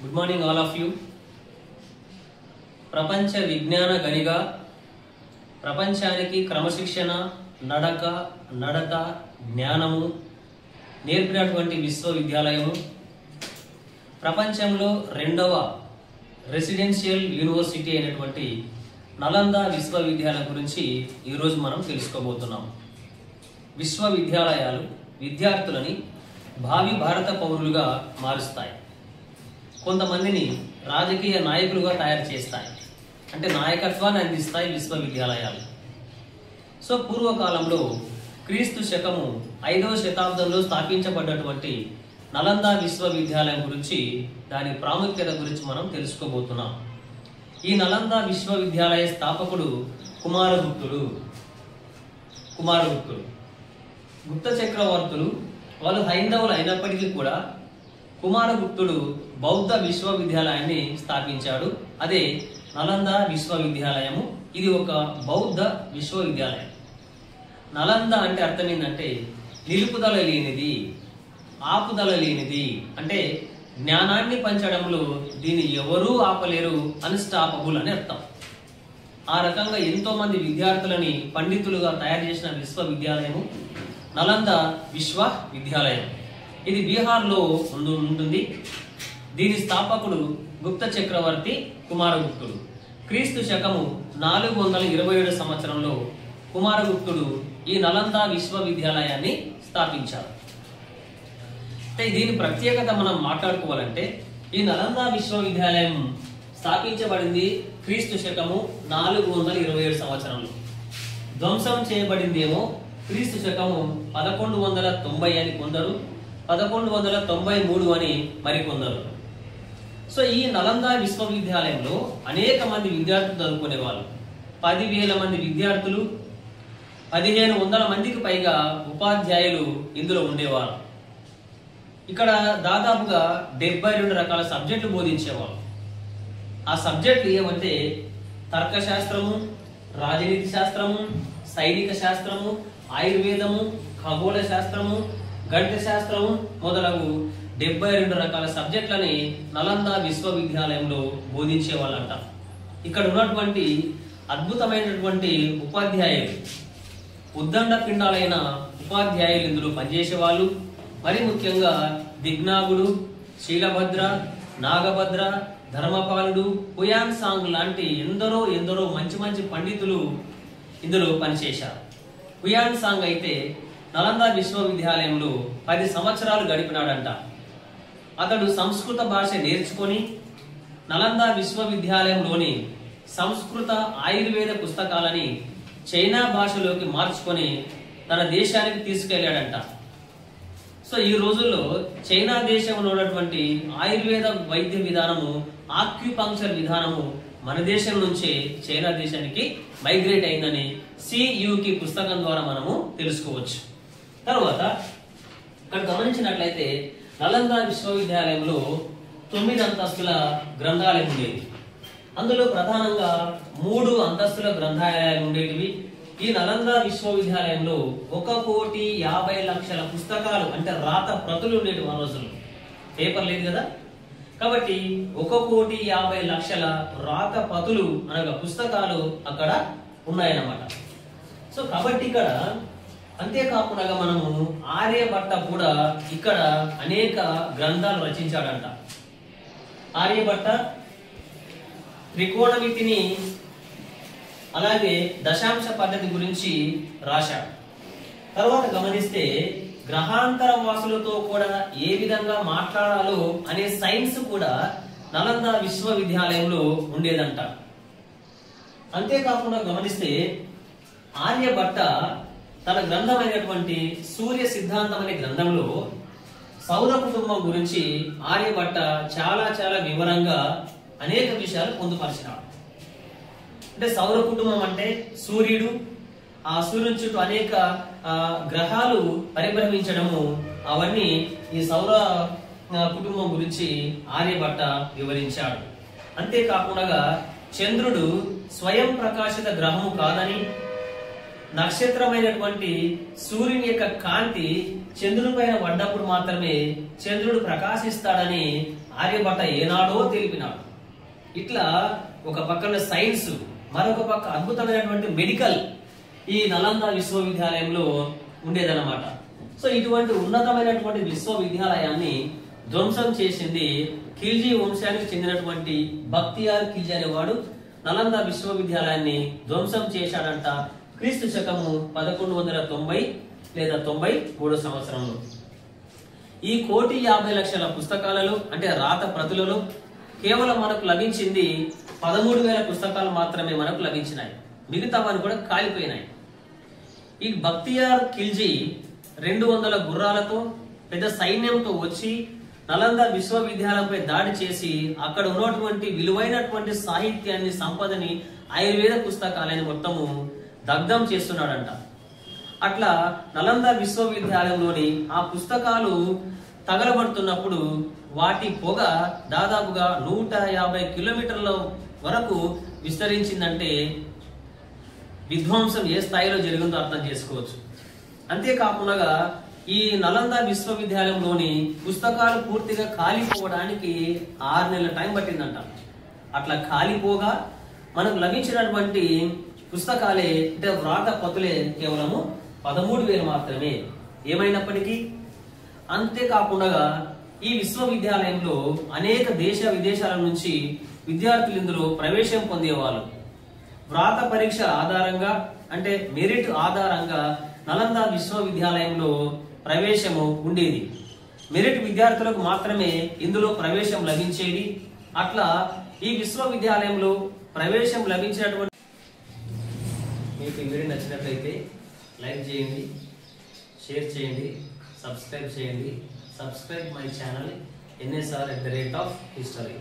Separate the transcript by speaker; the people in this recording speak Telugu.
Speaker 1: Good morning all of you. ప్రపంచ విజ్ఞాన గనిగా ప్రపంచానికి క్రమశిక్షణ, నడత, జ్ఞానము నేర్పినటువంటి విశ్వవిద్యాలయము, ప్రపంచంలో రెండవ రెసిడెన్షియల్ యూనివర్సిటీ అయినటువంటి నలందా విశ్వవిద్యాలయం గురించి ఈరోజు మనం తెలుసుకోబోతున్నాం. విశ్వవిద్యాలయాలు విద్యార్థులని భావి భారత పౌరులుగా మారుస్తాయి. కొంతమందిని రాజకీయ నాయకులుగా తయారు చేస్తాయి, అంటే నాయకత్వాన్ని అందిస్తాయి విశ్వవిద్యాలయాలు. సో పూర్వకాలంలో క్రీస్తు శకము 5వ శతాబ్దంలో స్థాపించబడ్డటువంటి నలందా విశ్వవిద్యాలయం గురించి, దాని ప్రాముఖ్యత గురించి మనం తెలుసుకోబోతున్నాం. ఈ నలందా విశ్వవిద్యాలయ స్థాపకుడు కుమారగుప్తుడు. గుప్త చక్రవర్తులు వాళ్ళు హైందవులు అయినప్పటికీ కూడా కుమారగుప్తుడు బౌద్ధ విశ్వవిద్యాలయాన్ని స్థాపించాడు. అదే నలందా విశ్వవిద్యాలయము. ఇది ఒక బౌద్ధ విశ్వవిద్యాలయం. నలంద అంటే అర్థం ఏంటంటే నిలుపుదల లేనిది, ఆపుదల లేనిది. అంటే జ్ఞానాన్ని పంచడంలో దీన్ని ఎవరూ ఆపలేరు, అన్స్టాపబుల్ అని అర్థం. ఆ రకంగా ఎంతో మంది విద్యార్థులని పండితులుగా తయారు చేసిన విశ్వవిద్యాలయము నలంద విశ్వవిద్యాలయం. ఇది బీహార్లో ఉంటుంది. దీని స్థాపకుడు గుప్త చక్రవర్తి కుమారగుప్తుడు. క్రీస్తు శకము 427 సంవత్సరంలో కుమారగుప్తుడు ఈ నలందా విశ్వవిద్యాలయాన్ని స్థాపించారు. అంటే దీని ప్రత్యేకత మనం మాట్లాడుకోవాలంటే, ఈ నలందా విశ్వవిద్యాలయం స్థాపించబడింది క్రీస్తు శకము 427 సంవత్సరంలో. ధ్వంసం చేయబడిందేమో క్రీస్తు శకము 1190 అని కొందరు, 1193 అని మరికొందరు. సో ఈ నలందా విశ్వవిద్యాలయంలో అనేక మంది విద్యార్థులు చదువుకునేవాళ్ళు. 10,000 మంది విద్యార్థులు, 1,500 మందికి పైగా ఉపాధ్యాయులు ఇందులో ఉండేవారు. ఇక్కడ దాదాపుగా 72 రకాల సబ్జెక్టులు బోధించేవాళ్ళు. ఆ సబ్జెక్టులు ఏమంటే తర్కశాస్త్రము, రాజనీతి శాస్త్రము, సైనిక శాస్త్రము, ఆయుర్వేదము, ఖగోళ శాస్త్రము, గణిత శాస్త్రము మొదలగు 72 రకాల సబ్జెక్టులని నలందా విశ్వవిద్యాలయంలో బోధించే వాళ్ళంట. ఇక్కడ ఉన్నటువంటి అద్భుతమైనటువంటి ఉపాధ్యాయులు, ఉద్దండ పిండాలైన ఉపాధ్యాయులు ఇందులో పనిచేసేవాళ్ళు. మరి ముఖ్యంగా దిగ్నాగుడు, శీలభద్ర, నాగభద్ర, ధర్మపాలుడు, హుయాన్ సాంగ్ లాంటి ఎందరో మంచి పండితులు ఇందులో పనిచేశారు. హుయాన్ సాంగ్ అయితే నలందా విశ్వవిద్యాలయంలో 10 సంవత్సరాలు గడిపినాడంట. అతడు సంస్కృత భాష నేర్చుకొని నలందా విశ్వవిద్యాలయంలోని సంస్కృత ఆయుర్వేద పుస్తకాలని చైనా భాషలోకి మార్చుకొని తన దేశానికి తీసుకెళ్లాడంట. సో ఈ రోజుల్లో చైనా దేశంలో ఉన్నటువంటి ఆయుర్వేద వైద్య విధానము, ఆక్యుపంక్చర్ విధానము మన దేశం నుంచే చైనా దేశానికి మైగ్రేట్ అయిందని సియుకి పుస్తకం ద్వారా మనము తెలుసుకోవచ్చు. తర్వాత ఇక్కడ గమనించినట్లయితే నలందా విశ్వవిద్యాలయంలో 9 అంతస్తుల గ్రంథాలయం ఉండేది. అందులో ప్రధానంగా 3 అంతస్తుల గ్రంథాలయాలు ఉండేటివి. ఈ నలందా విశ్వవిద్యాలయంలో 1,50,00,000 పుస్తకాలు, అంటే రాత ప్రతులు ఉండేవి. ఆ రోజుల్లో పేపర్ లేదు కదా, కాబట్టి 1,50,00,000 రాత ప్రతులు అనగా పుస్తకాలు అక్కడ ఉన్నాయన్నమాట. సో కాబట్టి ఇక్కడ అంతేకాకుండా మనము ఆర్యభట్ట కూడా ఇక్కడ అనేక గ్రంథాలు రచించాడంట. ఆర్యభట్ట త్రికోణమితిని అలాగే దశాంశ పద్ధతి గురించి రాశాడు. తర్వాత గమనిస్తే గ్రహాంతర వాసులతో కూడా ఏ విధంగా మాట్లాడాలో అనే సైన్స్ కూడా నలందా విశ్వవిద్యాలయంలో ఉండేదంట. అంతేకాకుండా గమనిస్తే ఆర్యభట్ట తన గ్రంథమైనటువంటి సూర్య సిద్ధాంతం అనే గ్రంథంలో సౌర కుటుంబం గురించి ఆర్యభట్ట చాలా వివరంగా అనేక విషయాలు పొందుపరిచినాడు. అంటే సౌర కుటుంబం అంటే సూర్యుడు, ఆ సూర్యుని చుట్టూ అనేక గ్రహాలు పరిభ్రమించడము, అవన్నీ ఈ సౌర కుటుంబం గురించి ఆర్యభట్ట వివరించాడు. అంతేకాకుండా చంద్రుడు స్వయం ప్రకాశిత గ్రహము కాదని, నక్షత్రమైనటువంటి సూర్యుని యొక్క కాంతి చంద్రుని పైన పడ్డప్పుడు మాత్రమే చంద్రుడు ప్రకాశిస్తాడని ఆర్యభట్ట ఏనాడో తెలిపినాడు. ఇట్లా ఒక పక్కన సైన్స్, మరొక పక్క అద్భుతమైనటువంటి మెడికల్ ఈ నలంద విశ్వవిద్యాలయంలో ఉండేదన్నమాట. సో ఇటువంటి ఉన్నతమైనటువంటి విశ్వవిద్యాలయాన్ని ధ్వంసం చేసింది ఖిల్జీ వంశానికి చెందినటువంటి బక్తియార్ ఖిల్జీ అనేవాడు. నలంద విశ్వవిద్యాలయాన్ని ధ్వంసం చేశాడంట క్రీస్తు శకము 1190 లేదా 93 సంవత్సరంలో. ఈ 1,50,00,000 పుస్తకాలలో అంటే రాత ప్రతులలో కేవలం మనకు లభించింది 13,000 పుస్తకాలు మాత్రమే మనకు లభించినాయి. మిగతావన్నీ కూడా కాలిపోయినాయి. ఈ బక్తియార్ ఖిల్జీ 200 గుర్రాలతో పెద్ద సైన్యంతో వచ్చి నలంద విశ్వవిద్యాలయంపై దాడి చేసి అక్కడ ఉన్నటువంటి విలువైనటువంటి సాహిత్యాన్ని, సంపదని, ఆయుర్వేద పుస్తకాలని మొత్తము దగ్ధం చేస్తున్నాడంట. అట్లా నలంద విశ్వవిద్యాలయంలోని ఆ పుస్తకాలు తగలబడుతున్నప్పుడు వాటి పొగ దాదాపుగా 150 కిలోమీటర్ల వరకు విస్తరించిందంటే విధ్వంసం ఏ స్థాయిలో జరిగిందో అర్థం చేసుకోవచ్చు. అంతేకాకుండా ఈ నలంద విశ్వవిద్యాలయంలోని పుస్తకాలు పూర్తిగా కాలిపోవడానికి 6 నెలల టైం పట్టిందంట. అట్లా కాలిపోగా మనకు లభించినటువంటి పుస్తకాలే అంటే వ్రాత పతులే కేవలము 13,000 మాత్రమే. ఏమైనప్పటికీ అంతేకాకుండా ఈ విశ్వవిద్యాలయంలో అనేక దేశ విదేశాల నుంచి విద్యార్థులు ఇందులో ప్రవేశం పొందేవాళ్ళు. వ్రాత పరీక్ష ఆధారంగా అంటే మెరిట్ ఆధారంగా నలంద విశ్వవిద్యాలయంలో ప్రవేశము ఉండేది. మెరిట్ విద్యార్థులకు మాత్రమే ఇందులో ప్రవేశం లభించేది. అట్లా ఈ విశ్వవిద్యాలయంలో ప్రవేశం లభించినటువంటి మీకు ఈ వీడియో నచ్చినట్లయితే లైక్ చేయండి, షేర్ చేయండి, సబ్స్క్రైబ్ చేయండి. Subscribe my channel NSR@history.